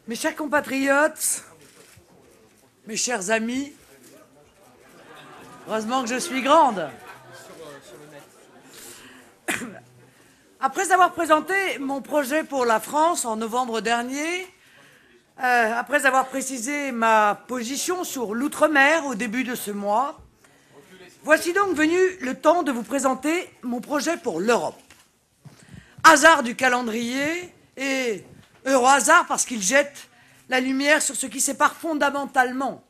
Mes chers compatriotes, mes chers amis, heureusement que je suis grande. Après avoir présenté mon projet pour la France en novembre dernier, après avoir précisé ma position sur l'outre-mer au début de ce mois, voici donc venu le temps de vous présenter mon projet pour l'Europe. Hasard du calendrier et heureux hasard parce qu'il jette la lumière sur ce qui sépare fondamentalement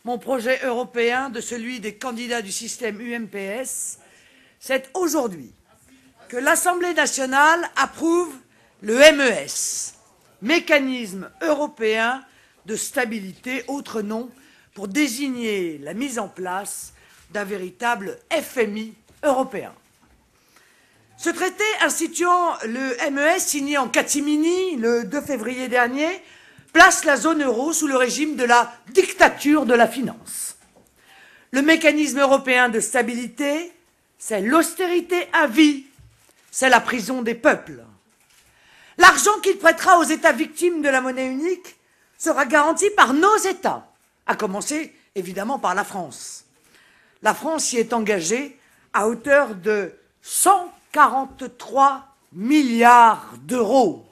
mon projet européen de celui des candidats du système UMPS. C'est aujourd'hui que l'Assemblée nationale approuve le MES, Mécanisme européen de stabilité, autre nom pour désigner la mise en place d'un véritable FMI européen. Ce traité instituant le MES, signé en catimini le 2 février dernier, place la zone euro sous le régime de la dictature de la finance. Le mécanisme européen de stabilité, c'est l'austérité à vie, c'est la prison des peuples. L'argent qu'il prêtera aux États victimes de la monnaie unique sera garanti par nos États, à commencer évidemment par la France. La France y est engagée à hauteur de 143 milliards d'euros,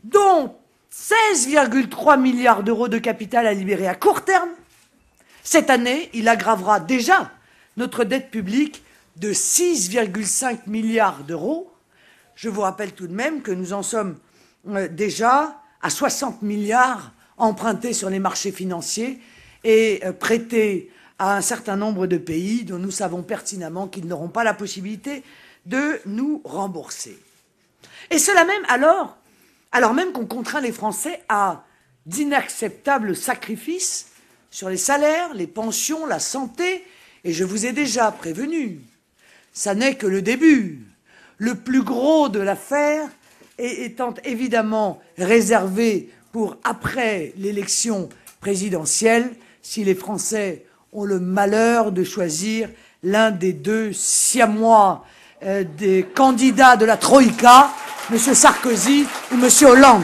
dont 16,3 milliards d'euros de capital à libérer à court terme. Cette année, il aggravera déjà notre dette publique de 6,5 milliards d'euros. Je vous rappelle tout de même que nous en sommes déjà à 60 milliards empruntés sur les marchés financiers et prêtés à un certain nombre de pays dont nous savons pertinemment qu'ils n'auront pas la possibilité de nous rembourser. Et cela même alors même qu'on contraint les Français à d'inacceptables sacrifices sur les salaires, les pensions, la santé, et je vous ai déjà prévenu, ça n'est que le début. Le plus gros de l'affaire étant évidemment réservé pour après l'élection présidentielle, si les Français ont le malheur de choisir l'un des deux siamois des candidats de la Troïka, M. Sarkozy ou M. Hollande.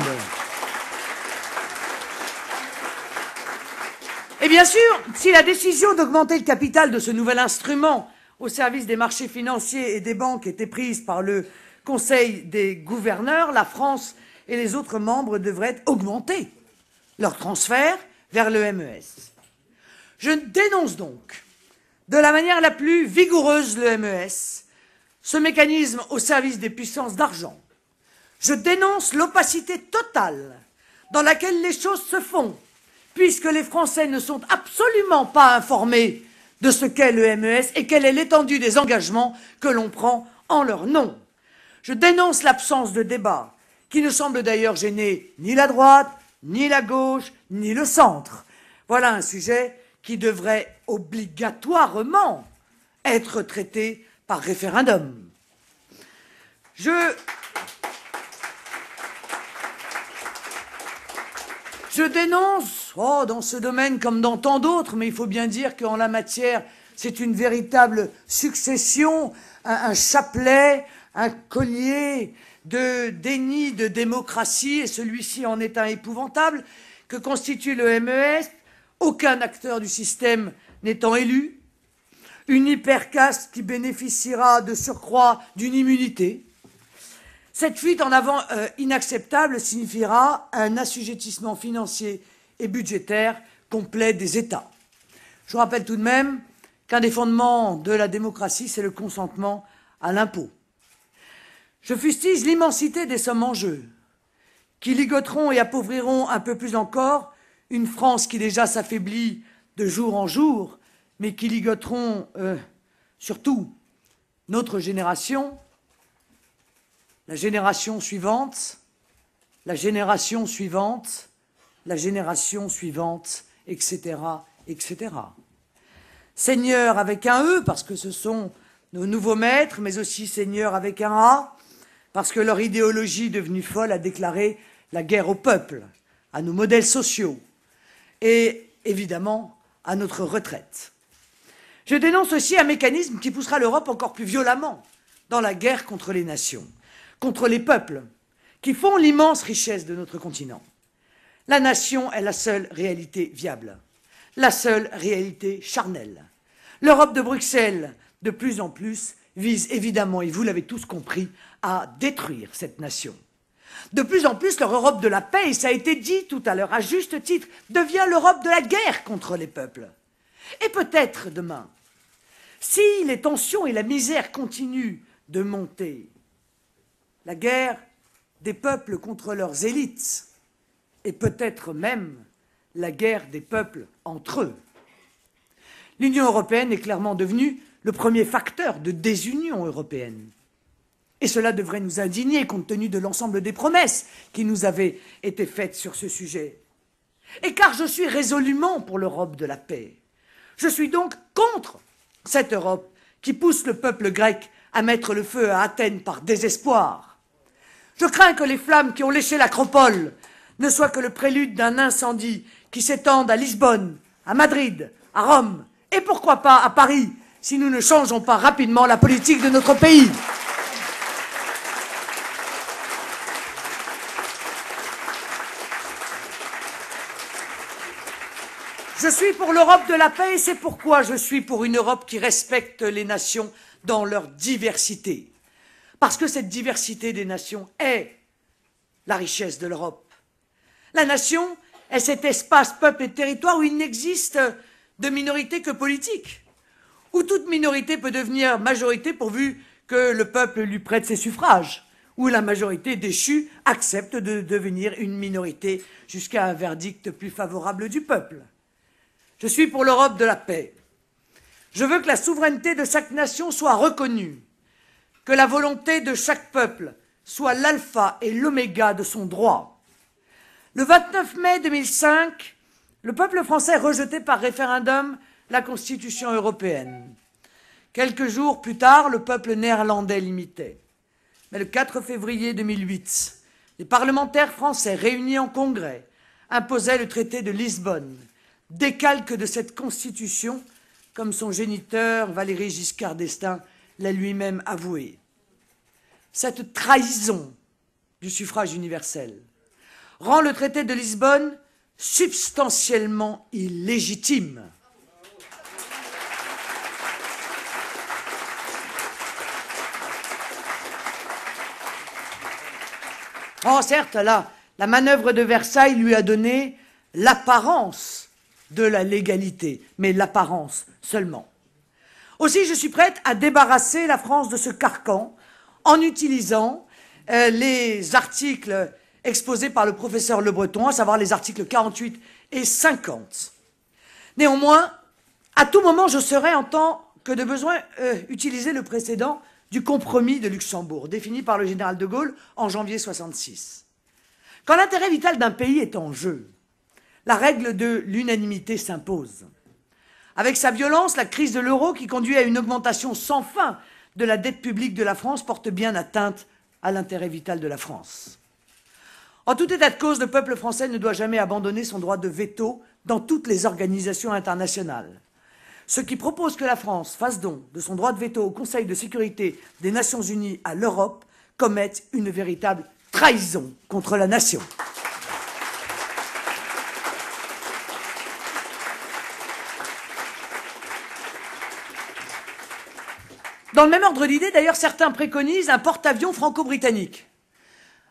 Et bien sûr, si la décision d'augmenter le capital de ce nouvel instrument au service des marchés financiers et des banques était prise par le Conseil des gouverneurs, la France et les autres membres devraient augmenter leur transfert vers le MES. Je dénonce donc de la manière la plus vigoureuse le MES, ce mécanisme au service des puissances d'argent. Je dénonce l'opacité totale dans laquelle les choses se font, puisque les Français ne sont absolument pas informés de ce qu'est le MES et quelle est l'étendue des engagements que l'on prend en leur nom. Je dénonce l'absence de débat, qui ne semble d'ailleurs gêner ni la droite, ni la gauche, ni le centre. Voilà un sujet qui devrait obligatoirement être traité par référendum. Je dénonce, dans ce domaine comme dans tant d'autres, mais il faut bien dire qu'en la matière, c'est une véritable succession, un chapelet, un collier de déni de démocratie, et celui-ci en est un épouvantable, que constitue le MES, aucun acteur du système n'étant élu, une hypercaste qui bénéficiera de surcroît d'une immunité. Cette fuite en avant inacceptable signifiera un assujettissement financier et budgétaire complet des États. Je vous rappelle tout de même qu'un des fondements de la démocratie, c'est le consentement à l'impôt. Je fustige l'immensité des sommes en jeu, qui ligoteront et appauvriront un peu plus encore une France qui déjà s'affaiblit de jour en jour, mais qui ligoteront surtout notre génération, la génération suivante, la génération suivante, la génération suivante, etc., etc. Seigneurs avec un E, parce que ce sont nos nouveaux maîtres, mais aussi seigneurs avec un A, parce que leur idéologie devenue folle a déclaré la guerre au peuple, à nos modèles sociaux et évidemment à notre retraite. Je dénonce aussi un mécanisme qui poussera l'Europe encore plus violemment dans la guerre contre les nations, contre les peuples, qui font l'immense richesse de notre continent. La nation est la seule réalité viable, la seule réalité charnelle. L'Europe de Bruxelles, de plus en plus, vise évidemment, et vous l'avez tous compris, à détruire cette nation. De plus en plus, leur Europe de la paix, et ça a été dit tout à l'heure à juste titre, devient l'Europe de la guerre contre les peuples. Et peut-être demain, si les tensions et la misère continuent de monter, la guerre des peuples contre leurs élites, et peut-être même la guerre des peuples entre eux. L'Union européenne est clairement devenue le premier facteur de désunion européenne. Et cela devrait nous indigner compte tenu de l'ensemble des promesses qui nous avaient été faites sur ce sujet. Et car je suis résolument pour l'Europe de la paix, je suis donc contre cette Europe qui pousse le peuple grec à mettre le feu à Athènes par désespoir. Je crains que les flammes qui ont léché l'Acropole ne soient que le prélude d'un incendie qui s'étende à Lisbonne, à Madrid, à Rome, et pourquoi pas à Paris, si nous ne changeons pas rapidement la politique de notre pays. Je suis pour l'Europe de la paix et c'est pourquoi je suis pour une Europe qui respecte les nations dans leur diversité. Parce que cette diversité des nations est la richesse de l'Europe. La nation est cet espace, peuple et territoire où il n'existe de minorité que politique, où toute minorité peut devenir majorité pourvu que le peuple lui prête ses suffrages, où la majorité déchue accepte de devenir une minorité jusqu'à un verdict plus favorable du peuple. Je suis pour l'Europe de la paix. Je veux que la souveraineté de chaque nation soit reconnue, que la volonté de chaque peuple soit l'alpha et l'oméga de son droit. Le 29 mai 2005, le peuple français rejetait par référendum la Constitution européenne. Quelques jours plus tard, le peuple néerlandais l'imitait. Mais le 4 février 2008, les parlementaires français réunis en congrès imposaient le traité de Lisbonne, décalque de cette Constitution, comme son géniteur Valéry Giscard d'Estaing l'a lui-même avoué. Cette trahison du suffrage universel rend le traité de Lisbonne substantiellement illégitime. Oh, certes, la manœuvre de Versailles lui a donné l'apparence de la légalité, mais l'apparence seulement. Aussi, je suis prête à débarrasser la France de ce carcan en utilisant les articles exposés par le professeur Le Breton, à savoir les articles 48 et 50. Néanmoins, à tout moment, je serai, en tant que de besoin, utiliser le précédent du compromis de Luxembourg, défini par le général de Gaulle en janvier 1966. Quand l'intérêt vital d'un pays est en jeu, la règle de l'unanimité s'impose. Avec sa violence, la crise de l'euro qui conduit à une augmentation sans fin de la dette publique de la France porte bien atteinte à l'intérêt vital de la France. En tout état de cause, le peuple français ne doit jamais abandonner son droit de veto dans toutes les organisations internationales. Ceux qui proposent que la France fasse don de son droit de veto au Conseil de sécurité des Nations Unies à l'Europe commettent une véritable trahison contre la nation. Dans le même ordre d'idée, d'ailleurs, certains préconisent un porte-avions franco-britannique.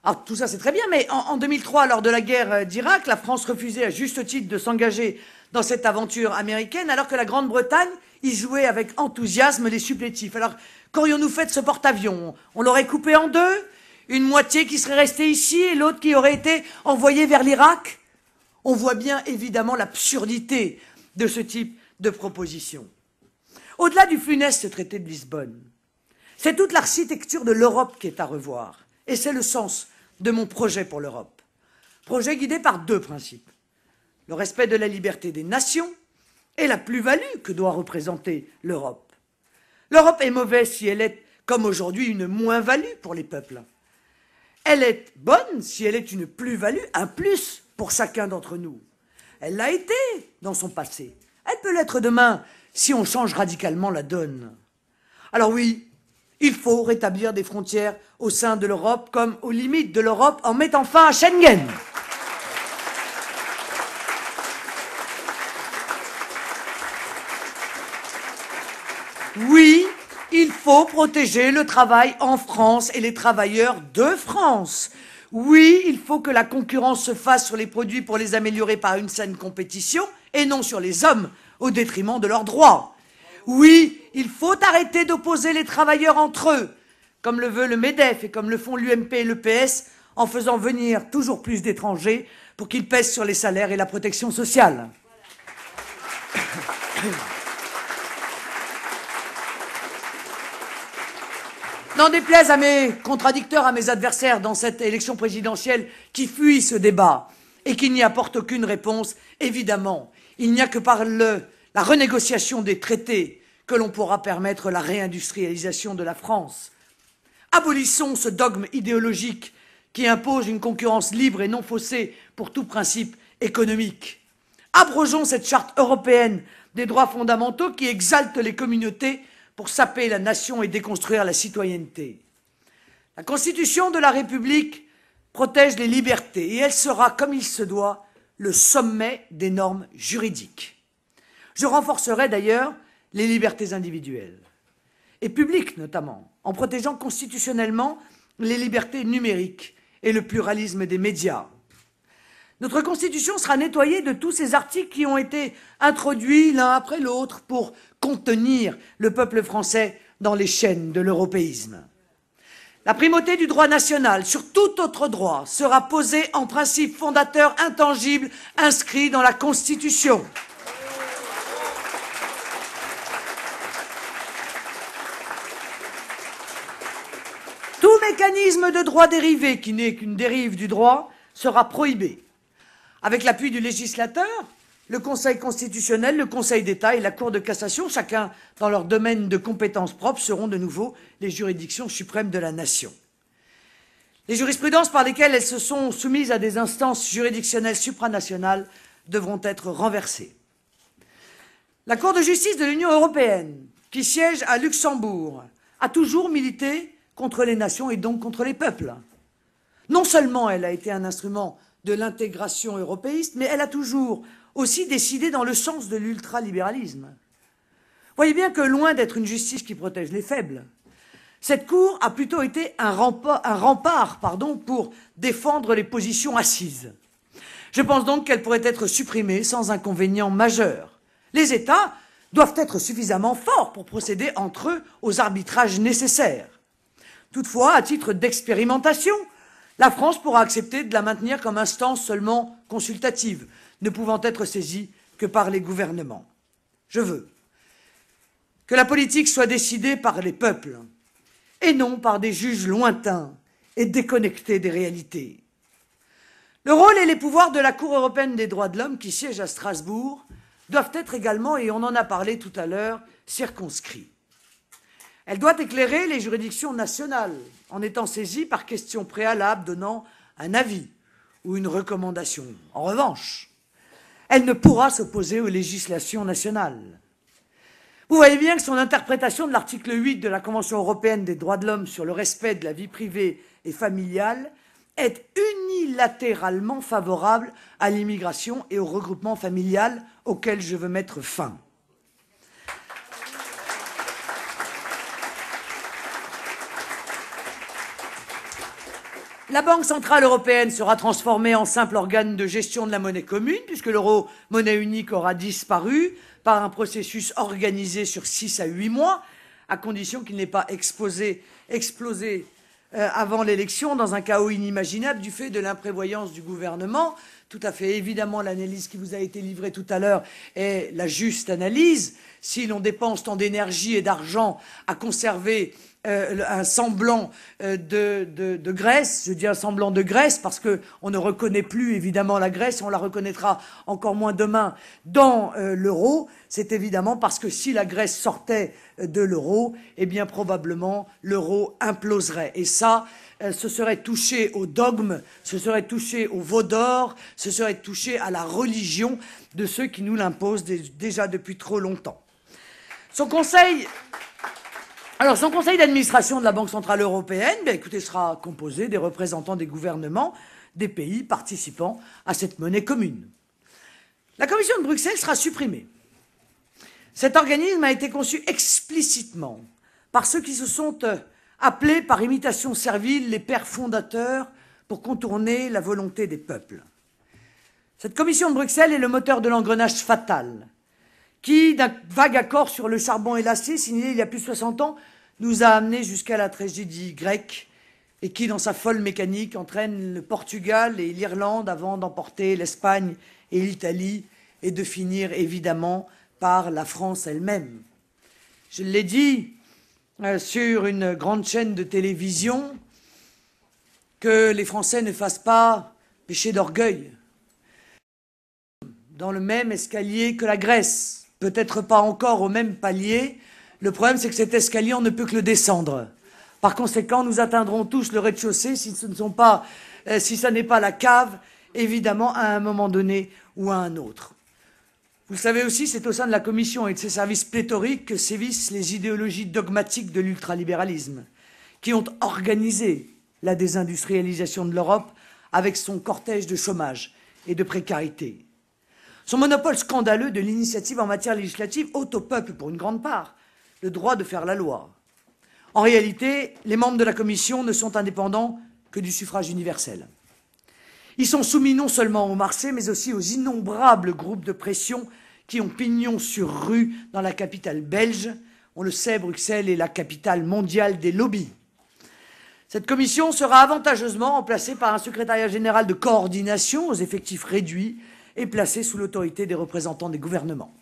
Alors, tout ça, c'est très bien, mais en 2003, lors de la guerre d'Irak, la France refusait à juste titre de s'engager dans cette aventure américaine, alors que la Grande-Bretagne y jouait avec enthousiasme les supplétifs. Alors, qu'aurions-nous fait de ce porte-avions? On l'aurait coupé en deux, une moitié qui serait restée ici et l'autre qui aurait été envoyée vers l'Irak? On voit bien, évidemment, l'absurdité de ce type de proposition. Au-delà du funeste traité de Lisbonne, c'est toute l'architecture de l'Europe qui est à revoir. Et c'est le sens de mon projet pour l'Europe. Projet guidé par deux principes. Le respect de la liberté des nations et la plus-value que doit représenter l'Europe. L'Europe est mauvaise si elle est, comme aujourd'hui, une moins-value pour les peuples. Elle est bonne si elle est une plus-value, un plus pour chacun d'entre nous. Elle l'a été dans son passé. Elle peut l'être demain si on change radicalement la donne. Alors oui, il faut rétablir des frontières au sein de l'Europe comme aux limites de l'Europe en mettant fin à Schengen. faut protéger le travail en France et les travailleurs de France. Oui, il faut que la concurrence se fasse sur les produits pour les améliorer par une saine compétition et non sur les hommes au détriment de leurs droits. Oui, il faut arrêter d'opposer les travailleurs entre eux, comme le veut le MEDEF et comme le font l'UMP et le PS, en faisant venir toujours plus d'étrangers pour qu'ils pèsent sur les salaires et la protection sociale. N'en déplaise à mes contradicteurs, à mes adversaires dans cette élection présidentielle qui fuient ce débat et qui n'y apportent aucune réponse, évidemment, il n'y a que par la renégociation des traités que l'on pourra permettre la réindustrialisation de la France. Abolissons ce dogme idéologique qui impose une concurrence libre et non faussée pour tout principe économique. Abrogeons cette charte européenne des droits fondamentaux qui exalte les communautés pour saper la nation et déconstruire la citoyenneté. La Constitution de la République protège les libertés et elle sera, comme il se doit, le sommet des normes juridiques. Je renforcerai d'ailleurs les libertés individuelles, et publiques notamment, en protégeant constitutionnellement les libertés numériques et le pluralisme des médias. Notre Constitution sera nettoyée de tous ces articles qui ont été introduits l'un après l'autre pour contenir le peuple français dans les chaînes de l'européisme. La primauté du droit national sur tout autre droit sera posée en principe fondateur intangible inscrit dans la Constitution. Tout mécanisme de droit dérivé, qui n'est qu'une dérive du droit, sera prohibé. Avec l'appui du législateur, le Conseil constitutionnel, le Conseil d'État et la Cour de cassation, chacun dans leur domaine de compétences propres, seront de nouveau les juridictions suprêmes de la nation. Les jurisprudences par lesquelles elles se sont soumises à des instances juridictionnelles supranationales devront être renversées. La Cour de justice de l'Union européenne, qui siège à Luxembourg, a toujours milité contre les nations et donc contre les peuples. Non seulement elle a été un instrument de l'intégration européiste, mais elle a toujours aussi décidé dans le sens de l'ultralibéralisme. Voyez bien que loin d'être une justice qui protège les faibles, cette Cour a plutôt été un rempart pour défendre les positions assises. Je pense donc qu'elle pourrait être supprimée sans inconvénient majeur. Les États doivent être suffisamment forts pour procéder entre eux aux arbitrages nécessaires. Toutefois, à titre d'expérimentation, la France pourra accepter de la maintenir comme instance seulement consultative, ne pouvant être saisie que par les gouvernements. Je veux que la politique soit décidée par les peuples et non par des juges lointains et déconnectés des réalités. Le rôle et les pouvoirs de la Cour européenne des droits de l'homme, qui siège à Strasbourg, doivent être également, et on en a parlé tout à l'heure, circonscrits. Elle doit éclairer les juridictions nationales en étant saisie par question préalable donnant un avis ou une recommandation. En revanche, elle ne pourra s'opposer aux législations nationales. Vous voyez bien que son interprétation de l'article 8 de la Convention européenne des droits de l'homme sur le respect de la vie privée et familiale est unilatéralement favorable à l'immigration et au regroupement familial auquel je veux mettre fin. La Banque centrale européenne sera transformée en simple organe de gestion de la monnaie commune, puisque l'euro, monnaie unique, aura disparu par un processus organisé sur 6 à 8 mois, à condition qu'il n'ait pas explosé avant l'élection dans un chaos inimaginable du fait de l'imprévoyance du gouvernement. Tout à fait évidemment, l'analyse qui vous a été livrée tout à l'heure est la juste analyse. Si l'on dépense tant d'énergie et d'argent à conserver un semblant de Grèce, je dis un semblant de Grèce parce qu'on ne reconnaît plus évidemment la Grèce, on la reconnaîtra encore moins demain dans l'euro, c'est évidemment parce que si la Grèce sortait de l'euro, eh bien probablement l'euro imploserait. Et ça, ce serait touché au dogme, ce serait touché au veau d'or, ce serait touché à la religion de ceux qui nous l'imposent déjà depuis trop longtemps. Son conseil d'administration de la Banque centrale européenne, écoutez, sera composé des représentants des gouvernements des pays participant à cette monnaie commune. La Commission de Bruxelles sera supprimée. Cet organisme a été conçu explicitement par ceux qui se sont appelés par imitation servile les pères fondateurs pour contourner la volonté des peuples. Cette commission de Bruxelles est le moteur de l'engrenage fatal qui, d'un vague accord sur le charbon et l'acier signé il y a plus de 60 ans, nous a amenés jusqu'à la tragédie grecque et qui, dans sa folle mécanique, entraîne le Portugal et l'Irlande avant d'emporter l'Espagne et l'Italie et de finir évidemment par la France elle-même. Je l'ai dit sur une grande chaîne de télévision, que les Français ne fassent pas péché d'orgueil dans le même escalier que la Grèce, peut-être pas encore au même palier. Le problème, c'est que cet escalier, on ne peut que le descendre. Par conséquent, nous atteindrons tous le rez-de-chaussée si ça n'est pas la cave, évidemment, à un moment donné ou à un autre. Vous le savez aussi, c'est au sein de la Commission et de ses services pléthoriques que sévissent les idéologies dogmatiques de l'ultralibéralisme, qui ont organisé la désindustrialisation de l'Europe avec son cortège de chômage et de précarité. Son monopole scandaleux de l'initiative en matière législative ôte au peuple, pour une grande part, le droit de faire la loi. En réalité, les membres de la Commission ne sont indépendants que du suffrage universel. Ils sont soumis non seulement au marché, mais aussi aux innombrables groupes de pression qui ont pignon sur rue dans la capitale belge. On le sait, Bruxelles est la capitale mondiale des lobbies. Cette commission sera avantageusement remplacée par un secrétariat général de coordination aux effectifs réduits et placée sous l'autorité des représentants des gouvernements.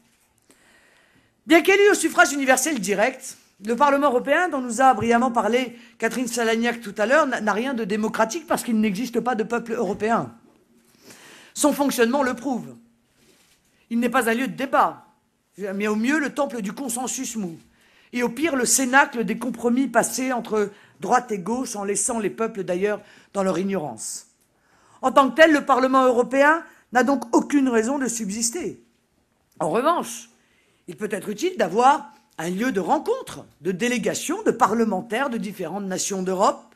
Bien qu'élu au suffrage universel direct, le Parlement européen, dont nous a brillamment parlé Catherine Salagnac tout à l'heure, n'a rien de démocratique parce qu'il n'existe pas de peuple européen. Son fonctionnement le prouve. Il n'est pas un lieu de débat, mais au mieux le temple du consensus mou, et au pire le cénacle des compromis passés entre droite et gauche, en laissant les peuples d'ailleurs dans leur ignorance. En tant que tel, le Parlement européen n'a donc aucune raison de subsister. En revanche, il peut être utile d'avoir un lieu de rencontre, de délégation, de parlementaires de différentes nations d'Europe.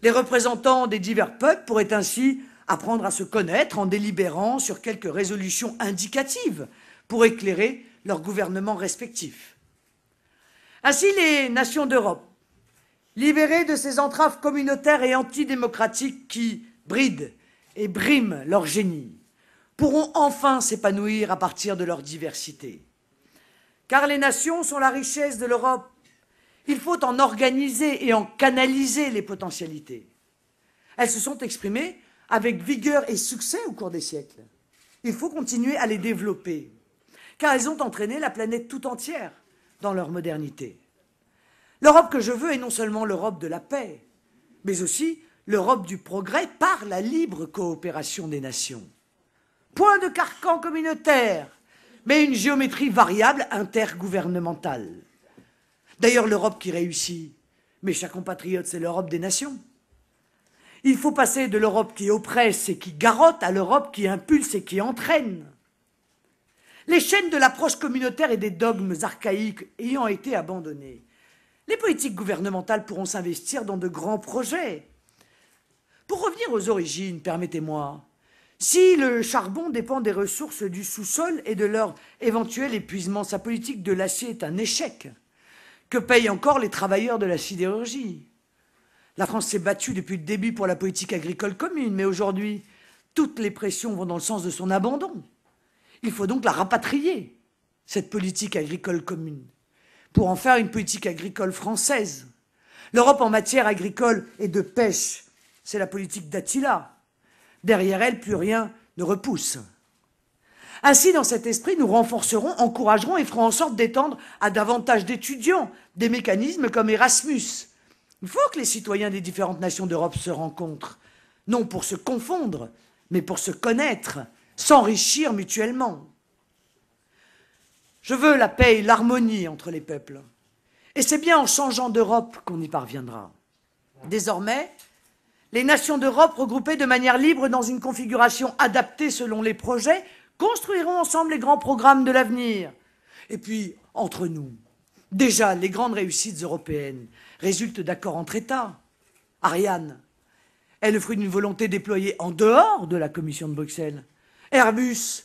Les représentants des divers peuples pourraient ainsi apprendre à se connaître en délibérant sur quelques résolutions indicatives pour éclairer leurs gouvernements respectifs. Ainsi, les nations d'Europe, libérées de ces entraves communautaires et antidémocratiques qui brident et briment leur génie, pourront enfin s'épanouir à partir de leur diversité. Car les nations sont la richesse de l'Europe. Il faut en organiser et en canaliser les potentialités. Elles se sont exprimées avec vigueur et succès au cours des siècles. Il faut continuer à les développer, car elles ont entraîné la planète tout entière dans leur modernité. L'Europe que je veux est non seulement l'Europe de la paix, mais aussi l'Europe du progrès par la libre coopération des nations. Point de carcan communautaire, mais une géométrie variable intergouvernementale. D'ailleurs, l'Europe qui réussit, mes chers compatriotes, c'est l'Europe des nations. Il faut passer de l'Europe qui oppresse et qui garrotte à l'Europe qui impulse et qui entraîne. Les chaînes de l'approche communautaire et des dogmes archaïques ayant été abandonnés, les politiques gouvernementales pourront s'investir dans de grands projets. Pour revenir aux origines, permettez-moi, si le charbon dépend des ressources du sous-sol et de leur éventuel épuisement, sa politique de l'acier est un échec. Que payent encore les travailleurs de la sidérurgie? La France s'est battue depuis le début pour la politique agricole commune, mais aujourd'hui, toutes les pressions vont dans le sens de son abandon. Il faut donc la rapatrier, cette politique agricole commune, pour en faire une politique agricole française. L'Europe en matière agricole et de pêche, c'est la politique d'Attila. Derrière elle, plus rien ne repousse. Ainsi, dans cet esprit, nous renforcerons, encouragerons et ferons en sorte d'étendre à davantage d'étudiants des mécanismes comme Erasmus. Il faut que les citoyens des différentes nations d'Europe se rencontrent, non pour se confondre, mais pour se connaître, s'enrichir mutuellement. Je veux la paix et l'harmonie entre les peuples. Et c'est bien en changeant d'Europe qu'on y parviendra. Désormais, les nations d'Europe, regroupées de manière libre dans une configuration adaptée selon les projets, construiront ensemble les grands programmes de l'avenir. Et puis, entre nous, déjà, les grandes réussites européennes résultent d'accords entre États. Ariane est le fruit d'une volonté déployée en dehors de la Commission de Bruxelles. Airbus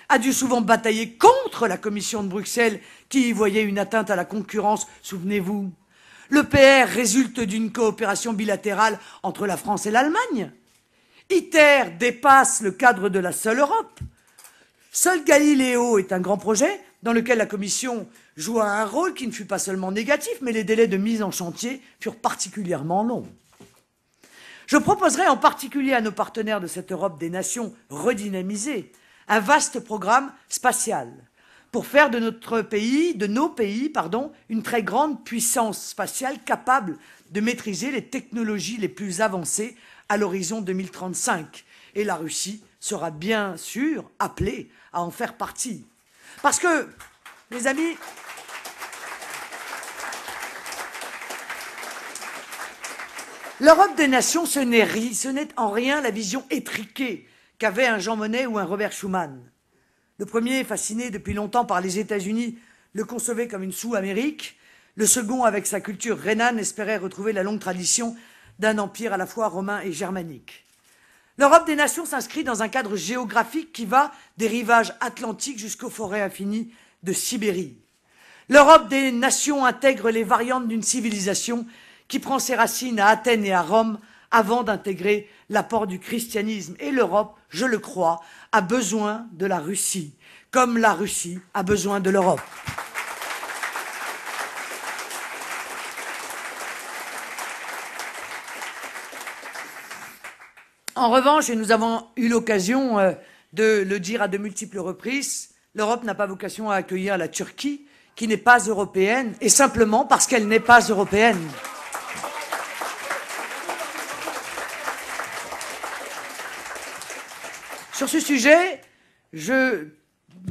a dû souvent batailler contre la Commission de Bruxelles qui y voyait une atteinte à la concurrence, souvenez-vous. L'EPR résulte d'une coopération bilatérale entre la France et l'Allemagne. ITER dépasse le cadre de la seule Europe. Seul Galiléo est un grand projet dans lequel la Commission joua un rôle qui ne fut pas seulement négatif, mais les délais de mise en chantier furent particulièrement longs. Je proposerai en particulier à nos partenaires de cette Europe des nations redynamisée un vaste programme spatial pour faire de nos pays, une très grande puissance spatiale capable de maîtriser les technologies les plus avancées à l'horizon 2035. Et la Russie sera bien sûr appelée à en faire partie. Parce que, mes amis, l'Europe des nations, ce n'est en rien la vision étriquée qu'avait un Jean Monnet ou un Robert Schuman. Le premier, fasciné depuis longtemps par les États-Unis, le concevait comme une sous-Amérique. Le second, avec sa culture rhénane, espérait retrouver la longue tradition d'un empire à la fois romain et germanique. L'Europe des nations s'inscrit dans un cadre géographique qui va des rivages atlantiques jusqu'aux forêts infinies de Sibérie. L'Europe des nations intègre les variantes d'une civilisation qui prend ses racines à Athènes et à Rome avant d'intégrer l'apport du christianisme. Et l'Europe, je le crois, a besoin de la Russie, comme la Russie a besoin de l'Europe. En revanche, et nous avons eu l'occasion de le dire à de multiples reprises, l'Europe n'a pas vocation à accueillir la Turquie, qui n'est pas européenne, et simplement parce qu'elle n'est pas européenne. Sur ce sujet, je ne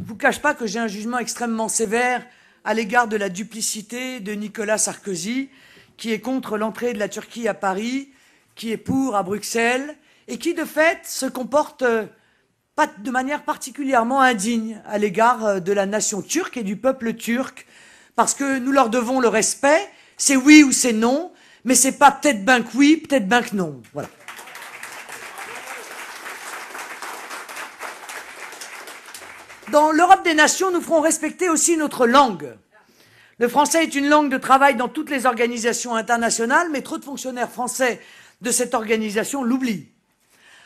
vous cache pas que j'ai un jugement extrêmement sévère à l'égard de la duplicité de Nicolas Sarkozy, qui est contre l'entrée de la Turquie à Paris, qui est pour à Bruxelles, et qui, de fait, se comporte de manière particulièrement indigne à l'égard de la nation turque et du peuple turc, parce que nous leur devons le respect, c'est oui ou c'est non, mais c'est pas peut-être ben que oui, peut-être ben que non. Voilà. Dans l'Europe des nations, nous ferons respecter aussi notre langue. Le français est une langue de travail dans toutes les organisations internationales, mais trop de fonctionnaires français de cette organisation l'oublient.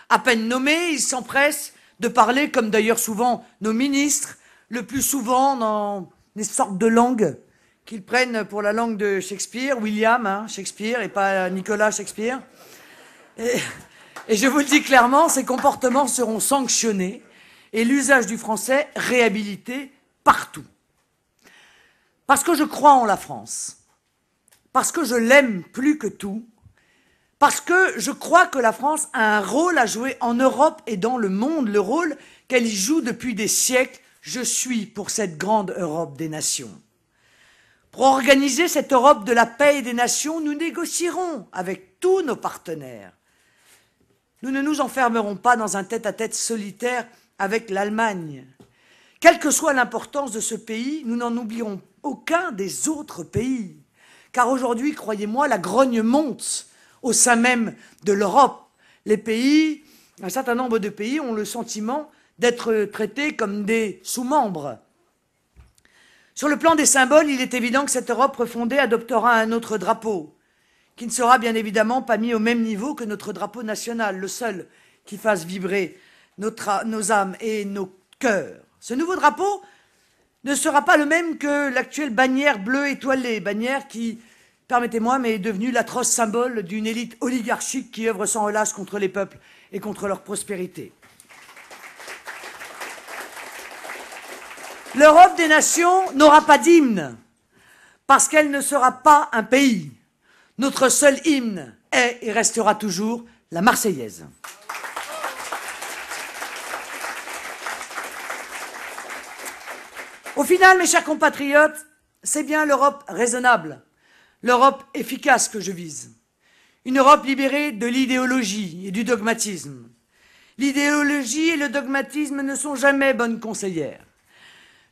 À peine nommés, ils s'empressent de parler, comme d'ailleurs souvent nos ministres, le plus souvent dans des sortes de langues qu'ils prennent pour la langue de Shakespeare, William Shakespeare, et pas Nicolas Shakespeare. Et je vous le dis clairement, ces comportements seront sanctionnés et l'usage du français réhabilité partout. Parce que je crois en la France, parce que je l'aime plus que tout, parce que je crois que la France a un rôle à jouer en Europe et dans le monde, le rôle qu'elle y joue depuis des siècles. Je suis pour cette grande Europe des nations. Pour organiser cette Europe de la paix et des nations, nous négocierons avec tous nos partenaires. Nous ne nous enfermerons pas dans un tête-à-tête solitaire avec l'Allemagne. Quelle que soit l'importance de ce pays, nous n'en oublierons aucun des autres pays. Car aujourd'hui, croyez-moi, la grogne monte au sein même de l'Europe. Les pays, un certain nombre de pays ont le sentiment d'être traités comme des sous-membres. Sur le plan des symboles, il est évident que cette Europe refondée adoptera un autre drapeau, qui ne sera bien évidemment pas mis au même niveau que notre drapeau national, le seul qui fasse vibrer nos âmes et nos cœurs. Ce nouveau drapeau ne sera pas le même que l'actuelle bannière bleue étoilée, bannière qui, permettez-moi, mais est devenue l'atroce symbole d'une élite oligarchique qui œuvre sans relâche contre les peuples et contre leur prospérité. L'Europe des nations n'aura pas d'hymne, parce qu'elle ne sera pas un pays. Notre seul hymne est et restera toujours la Marseillaise. Au final, mes chers compatriotes, c'est bien l'Europe raisonnable, l'Europe efficace que je vise. Une Europe libérée de l'idéologie et du dogmatisme. L'idéologie et le dogmatisme ne sont jamais bonnes conseillères.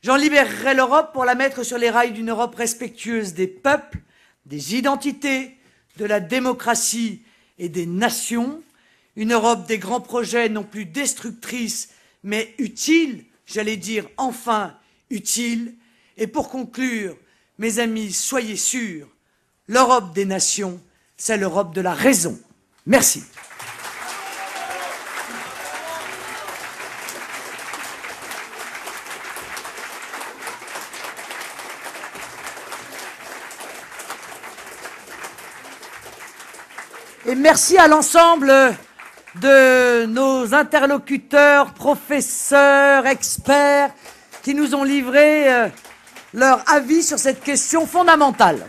J'en libérerai l'Europe pour la mettre sur les rails d'une Europe respectueuse des peuples, des identités, de la démocratie et des nations. Une Europe des grands projets non plus destructrice, mais utile, j'allais dire enfin utile. Et pour conclure, mes amis, soyez sûrs, L'Europe des nations, c'est l'Europe de la raison. Merci. Et merci à l'ensemble de nos interlocuteurs, professeurs, experts, qui nous ont livré leur avis sur cette question fondamentale.